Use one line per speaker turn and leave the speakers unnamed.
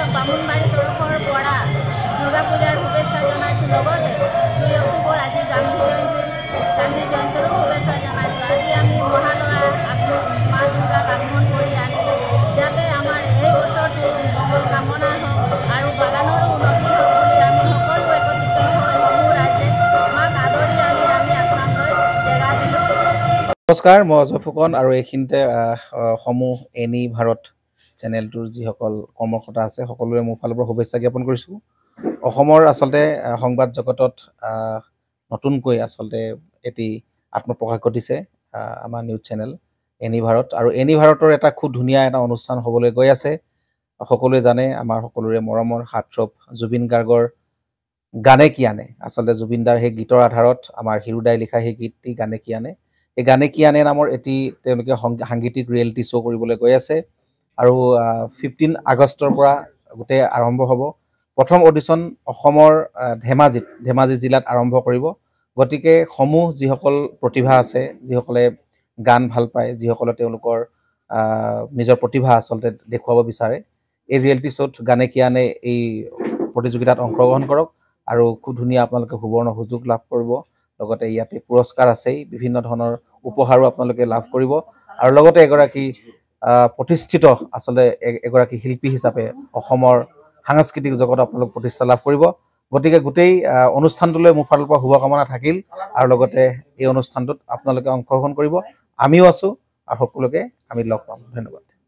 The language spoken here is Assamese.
বামুণবাৰী তৰফৰ পৰা দুৰ্গা পূজাৰ শুভেচ্ছা জনাইছোঁ। লগতে 2 অক্টোবৰ আজি গান্ধী জয়ন্তীৰো শুভেচ্ছা জনাইছোঁ। আজি আমি মহালয়া মা দুৰ্গাক আগমন কৰি আনিলোঁ, যাতে আমাৰ এই বছৰটো মংগল কামনা হওক আৰু বাগানৰো উন্নতি হওক বুলি আমি সকলো একত্ৰিত হৈ সমূহ ৰাইজে মাক আদৰি আনি আমি আস্থানলৈ জেগা দিলোঁ।
নমস্কাৰ, মই অজয় ফুকন আৰু এইখিনিতে সমূহ এনি ভাৰত চেনেলটোৰ যিসকল কৰ্মকৰ্তা আছে সকলোৰে মোৰ ফালৰ পৰা শুভেচ্ছা জ্ঞাপন কৰিছোঁ। অসমৰ আচলতে সংবাদ জগতত নতুনকৈ আচলতে এটি আত্মপ্ৰকাশ ঘটিছে আমাৰ নিউজ চেনেল এনি ভাৰত, আৰু এনি ভাৰতৰ এটা খুব ধুনীয়া এটা অনুষ্ঠান হ'বলৈ গৈ আছে। সকলোৱে জানে আমাৰ সকলোৰে মৰমৰ হাৰ্টথ্ৰব জুবিন গাৰ্গৰ গানে কি আনে, আচলতে জুবিনদাৰ সেই গীতৰ আধাৰত আমাৰ হিৰুদাই লিখা সেই গীতটি গানে কি আনে, এই গানে কি আনে নামৰ এটি তেওঁলোকে সাংগীতিক ৰিয়েলিটি শ্ব' কৰিবলৈ গৈ আছে। আৰু 15 আগষ্টৰ পৰা গোটেই আৰম্ভ হ'ব। প্ৰথম অডিশ্যন অসমৰ ধেমাজি জিলাত আৰম্ভ কৰিব। গতিকে সমূহ যিসকল প্ৰতিভা আছে, যিসকলে গান ভাল পায়, যিসকলে তেওঁলোকৰ নিজৰ প্ৰতিভা আচলতে দেখুৱাব বিচাৰে, এই ৰিয়েলিটি শ্ব'ত গানে কি আনে এই প্ৰতিযোগিতাত অংশগ্ৰহণ কৰক আৰু খুব ধুনীয়া আপোনালোকে সুবৰ্ণ সুযোগ লাভ কৰিব। লগতে ইয়াতে পুৰস্কাৰ আছেই, বিভিন্ন ধৰণৰ উপহাৰো আপোনালোকে লাভ কৰিব আৰু লগতে এগৰাকী প্ৰতিষ্ঠিত আচলতে এগৰাকী শিল্পী হিচাপে অসমৰ সাংস্কৃতিক জগত আপোনালোক প্ৰতিষ্ঠা লাভ কৰিব। গতিকে গোটেই অনুষ্ঠানটোলৈ মোৰ ফালৰ পৰা শুভকামনা থাকিল আৰু লগতে এই অনুষ্ঠানটোত আপোনালোকে অংশগ্ৰহণ কৰিব। আমিও আছোঁ আৰু সকলোকে আমি লগ পাম। ধন্যবাদ।